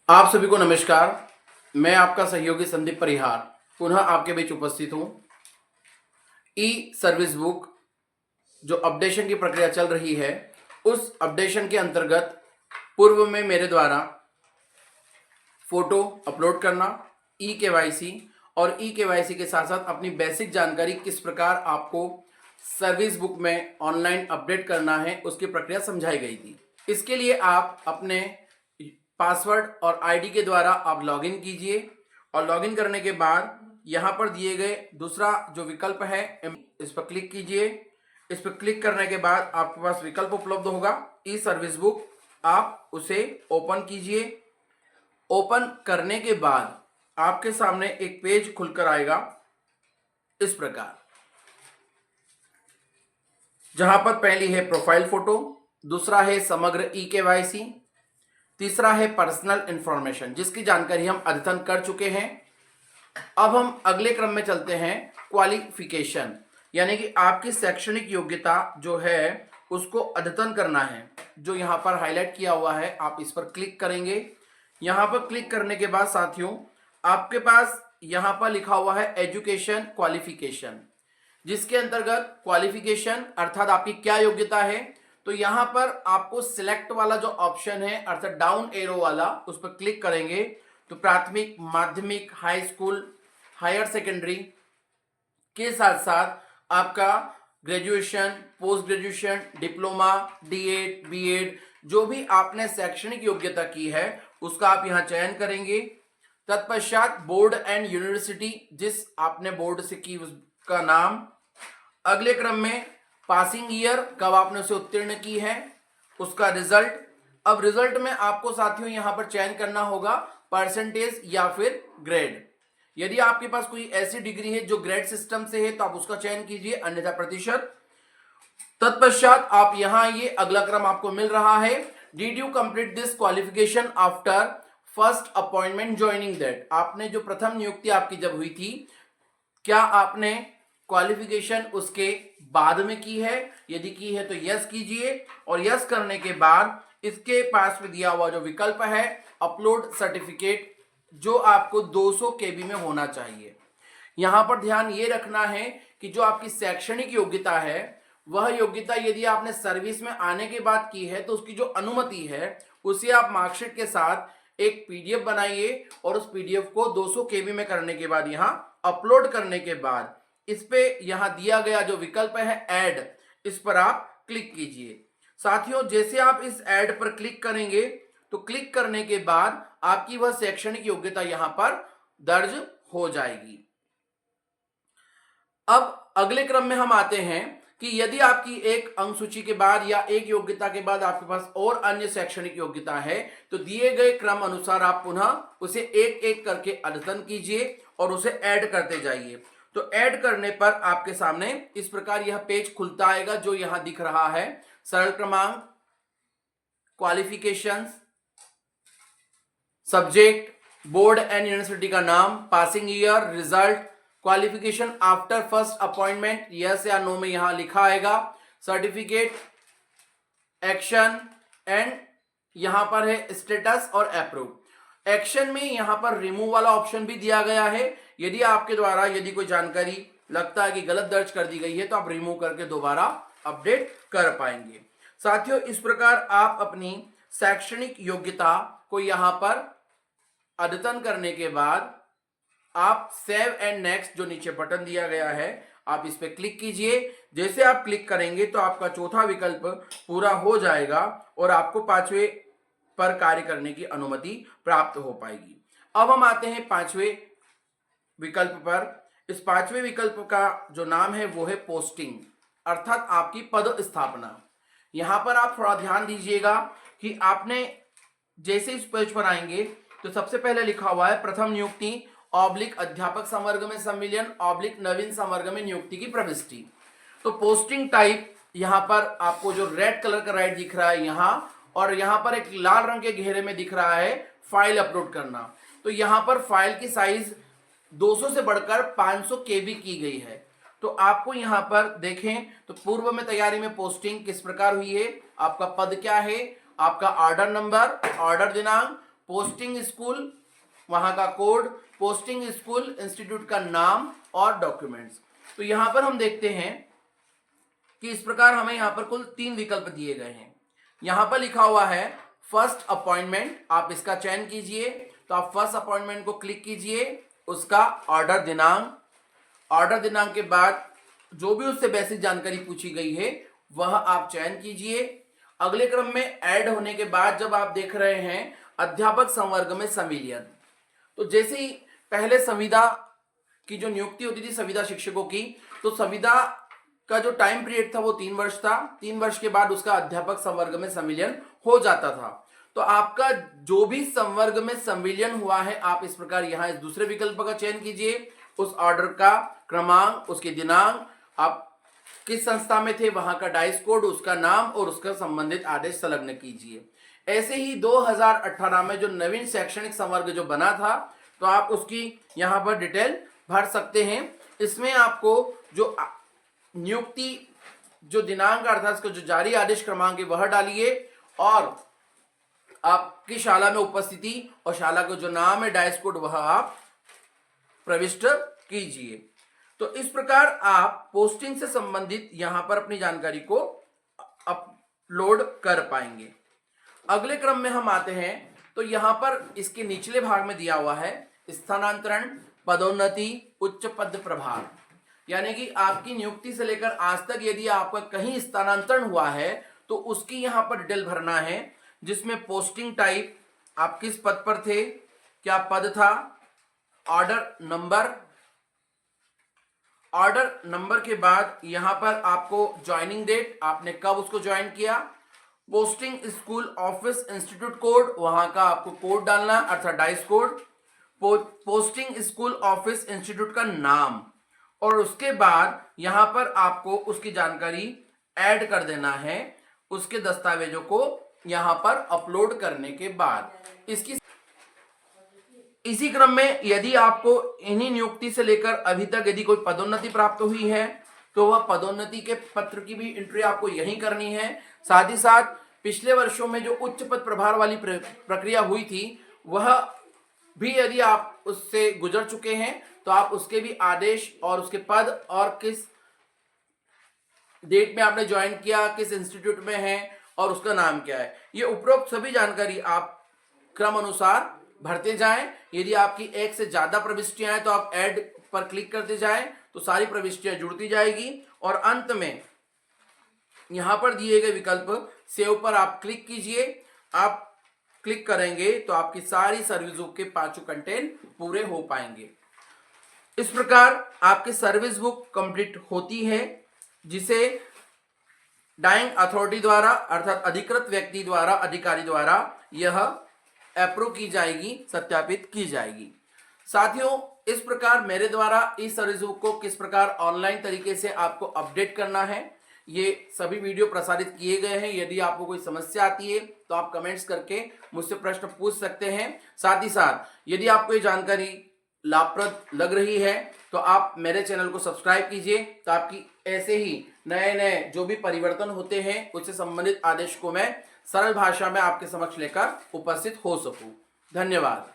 आप सभी को नमस्कार। मैं आपका सहयोगी संदीप परिहार पुनः आपके बीच उपस्थित हूँ। ई सर्विस बुक जो अपडेशन की प्रक्रिया चल रही है, उस अपडेशन के अंतर्गत पूर्व में मेरे द्वारा फोटो अपलोड करना, ई केवाईसी और ई केवाईसी के साथ साथ अपनी बेसिक जानकारी किस प्रकार आपको सर्विस बुक में ऑनलाइन अपडेट करना है, उसकी प्रक्रिया समझाई गई थी। इसके लिए आप अपने पासवर्ड और आईडी के द्वारा आप लॉगिन कीजिए और लॉगिन करने के बाद यहाँ पर दिए गए दूसरा जो विकल्प है इस पर क्लिक कीजिए। इस पर क्लिक करने के बाद आपके पास विकल्प उपलब्ध होगा ई सर्विस बुक, आप उसे ओपन कीजिए। ओपन करने के बाद आपके सामने एक पेज खुलकर आएगा इस प्रकार, जहां पर पहली है प्रोफाइल फोटो, दूसरा है समग्र ई केवाईसी, तीसरा है पर्सनल इंफॉर्मेशन जिसकी जानकारी हम अद्यतन कर चुके हैं। अब हम अगले क्रम में चलते हैं, क्वालिफिकेशन, यानी कि आपकी शैक्षणिक योग्यता जो है उसको अद्यतन करना है। जो यहाँ पर हाईलाइट किया हुआ है आप इस पर क्लिक करेंगे। यहाँ पर क्लिक करने के बाद साथियों आपके पास यहाँ पर लिखा हुआ है एजुकेशन क्वालिफिकेशन, जिसके अंतर्गत क्वालिफिकेशन अर्थात आपकी क्या योग्यता है। तो यहां पर आपको सिलेक्ट वाला जो ऑप्शन है अर्थात डाउन एरो वाला, उस पर क्लिक करेंगे तो प्राथमिक, माध्यमिक, हाई स्कूल, हायर सेकेंडरी के साथ साथ आपका graduation, post graduation, diploma, D Ed, B Ed जो भी आपने शैक्षणिक योग्यता की है उसका आप यहां चयन करेंगे। तत्पश्चात बोर्ड एंड यूनिवर्सिटी जिस आपने बोर्ड से की उसका नाम, अगले क्रम में पासिंग ईयर कब आपने उसे उत्तीर्ण की है उसका रिजल्ट। अब रिजल्ट में आपको साथियों यहां पर चयन करना होगा परसेंटेज या फिर ग्रेड। यदि आपके पास कोई ऐसी डिग्री है जो ग्रेड सिस्टम से है तो आप उसका चयन कीजिए, अन्यथा प्रतिशत। तत्पश्चात आप यहां ये अगला क्रम आपको मिल रहा है, did you complete this qualification after first appointment joining that. आपने जो प्रथम नियुक्ति आपकी जब हुई थी, क्या आपने क्वालिफिकेशन उसके बाद में की है? यदि की है तो यस कीजिए और यस करने के बाद इसके पास में दिया हुआ जो विकल्प है अपलोड सर्टिफिकेट, जो आपको 200 केबी में होना चाहिए। यहां पर ध्यान ये रखना है कि जो आपकी शैक्षणिक योग्यता है वह योग्यता यदि आपने सर्विस में आने के बाद की है तो उसकी जो अनुमति है उसे आप मार्कशीट के साथ एक पीडीएफ बनाइए और उस पीडीएफ को 200 केबी में करने के बाद यहां अपलोड करने के बाद इस पे यहां दिया गया जो विकल्प है ऐड, इस पर आप क्लिक कीजिए। साथियों जैसे आप इस ऐड पर क्लिक करेंगे तो क्लिक करने के बाद आपकी वह शैक्षणिक योग्यता यहां पर दर्ज हो जाएगी। अब अगले क्रम में हम आते हैं कि यदि आपकी एक अंक सूची के बाद या एक योग्यता के बाद आपके पास और अन्य शैक्षणिक योग्यता है तो दिए गए क्रम अनुसार आप पुनः उसे एक एक करके अद्यतन कीजिए और उसे ऐड करते जाइए। तो ऐड करने पर आपके सामने इस प्रकार यह पेज खुलता आएगा जो यहां दिख रहा है, सरल क्रमांक, qualifications, subject, board and university का नाम, passing year, result, qualification after first appointment yes या नो में यहां लिखा आएगा, सर्टिफिकेट, एक्शन एंड यहां पर है स्टेटस और अप्रूव। एक्शन में यहां पर रिमूव वाला ऑप्शन भी दिया गया है। यदि आपके द्वारा यदि कोई जानकारी लगता है कि गलत दर्ज कर दी गई है तो आप रिमूव करके दोबारा अपडेट कर पाएंगे। साथियों इस प्रकार आप अपनी शैक्षणिक योग्यता को यहां पर अद्यतन करने के बाद आप सेव एंड नेक्स्ट जो नीचे बटन दिया गया है आप इस पर क्लिक कीजिए। जैसे आप क्लिक करेंगे तो आपका चौथा विकल्प पूरा हो जाएगा और आपको पांचवें पर कार्य करने की अनुमति प्राप्त हो पाएगी। अब हम आते हैं पांचवें विकल्प पर। इस पांचवें विकल्प का जो नाम है वो है पोस्टिंग अर्थात आपकी पद स्थापना। यहां पर आप थोड़ा ध्यान दीजिएगा कि आपने जैसे इस पेज पर आएंगे तो सबसे पहले लिखा हुआ है प्रथम नियुक्ति ऑब्लिक अध्यापक संवर्ग में संविलियन ऑब्लिक नवीन संवर्ग में नियुक्ति की प्रविष्टि। तो पोस्टिंग टाइप यहां पर आपको जो रेड कलर का राइट दिख रहा है यहां, और यहां पर एक लाल रंग के घेरे में दिख रहा है फाइल अपलोड करना। तो यहां पर फाइल की साइज 200 से बढ़कर 500 केबी की गई है। तो आपको यहां पर देखें तो पूर्व में तैयारी में पोस्टिंग किस प्रकार हुई है, आपका पद क्या है, आपका ऑर्डर नंबर, ऑर्डर दिनांक, पोस्टिंग स्कूल, वहां का कोड, पोस्टिंग स्कूल इंस्टीट्यूट का नाम और डॉक्यूमेंट्स। तो यहां पर हम देखते हैं कि इस प्रकार हमें यहां पर कुल 3 विकल्प दिए गए हैं। यहां पर लिखा हुआ है फर्स्ट अपॉइंटमेंट, आप इसका चयन कीजिए। तो आप फर्स्ट अपॉइंटमेंट को क्लिक कीजिए, उसका ऑर्डर दिनांक के बाद जो भी उससे बेसिक जानकारी पूछी गई है वह आप चयन कीजिए। अगले क्रम में ऐड होने के बाद जब आप देख रहे हैं अध्यापक संवर्ग में संविलियन, तो जैसे ही पहले संविदा की जो नियुक्ति होती थी संविदा शिक्षकों की, तो संविदा का जो टाइम पीरियड था वो 3 वर्ष था। 3 वर्ष के बाद उसका अध्यापक संवर्ग में संविलियन हो जाता था। तो आपका जो भी संवर्ग में संविलियन हुआ है, आप इस प्रकार यहां इस दूसरे विकल्प का चयन कीजिए, उस ऑर्डर का क्रमांक, उसके दिनांक, आप किस संस्था में थे, वहां का डाइस कोड, उसका नाम और उसका संबंधित आदेश संलग्न कीजिए। ऐसे ही 2018 में जो नवीन शैक्षणिक संवर्ग जो बना था, तो आप उसकी यहां पर डिटेल भर सकते हैं। इसमें आपको जो नियुक्ति जो दिनांक अर्थात इसका जो जारी आदेश क्रमांक है वह डालिए और आपकी शाला में उपस्थिति और शाला का जो नाम है डाइस कोड वह आप प्रविष्ट कीजिए। तो इस प्रकार आप पोस्टिंग से संबंधित यहां पर अपनी जानकारी को अपलोड कर पाएंगे। अगले क्रम में हम आते हैं, तो यहां पर इसके निचले भाग में दिया हुआ है स्थानांतरण, पदोन्नति, उच्च पद प्रभार, यानी कि आपकी नियुक्ति से लेकर आज तक यदि आपका कहीं स्थानांतरण हुआ है तो उसकी यहां पर डिटेल भरना है, जिसमें पोस्टिंग टाइप, आप किस पद पर थे, क्या पद था, ऑर्डर नंबर के बाद यहां पर आपको ज्वाइनिंग डेट, आपने कब उसको ज्वाइन किया, posting school office institute code, वहां का आपको कोड डालना अर्थात dice code, posting school office institute का नाम, और उसके बाद यहां पर आपको उसकी जानकारी ऐड कर देना है उसके दस्तावेजों को यहां पर अपलोड करने के बाद। इसी क्रम में यदि आपको इन्हीं नियुक्ति से लेकर अभी तक यदि कोई पदोन्नति प्राप्त हुई है तो वह पदोन्नति के पत्र की भी एंट्री आपको यहीं करनी है। साथ ही साथ पिछले वर्षों में जो उच्च पद प्रभार वाली प्रक्रिया हुई थी वह भी यदि आप उससे गुजर चुके हैं तो आप उसके भी आदेश और उसके पद और किस डेट में आपने ज्वाइन किया, किस इंस्टीट्यूट में है और उसका नाम क्या है, ये उपरोक्त सभी जानकारी आप क्रम अनुसार भरते जाएं। यदि आपकी एक से ज्यादा प्रविष्टियां हैं तो आप ऐड पर क्लिक करते जाएं, तो सारी प्रविष्टियां जुड़ती जाएगी और अंत में यहां पर दिए गए विकल्प सेव पर आप क्लिक कीजिए। आप क्लिक करेंगे तो आपकी सारी सर्विस बुक के 5 कंटेंट पूरे हो पाएंगे। इस प्रकार आपकी सर्विस बुक कंप्लीट होती है, जिसे डाइंग अथॉरिटी द्वारा अर्थात अधिकृत व्यक्ति द्वारा, अधिकारी द्वारा यह अप्रूव की जाएगी, सत्यापित की जाएगी। साथियों, इस प्रकार मेरे द्वारा इस सर्विस बुक को किस प्रकार ऑनलाइन तरीके से आपको अपडेट करना है, ये सभी वीडियो प्रसारित किए गए हैं। यदि आपको कोई समस्या आती है तो आप कमेंट्स करके मुझसे प्रश्न पूछ सकते हैं। साथ ही साथ यदि आपको ये जानकारी लाभप्रद लग रही है तो आप मेरे चैनल को सब्सक्राइब कीजिए, तो आपकी ऐसे ही नए नए जो भी परिवर्तन होते हैं उससे संबंधित आदेश को मैं सरल भाषा में आपके समक्ष लेकर उपस्थित हो सकूं। धन्यवाद।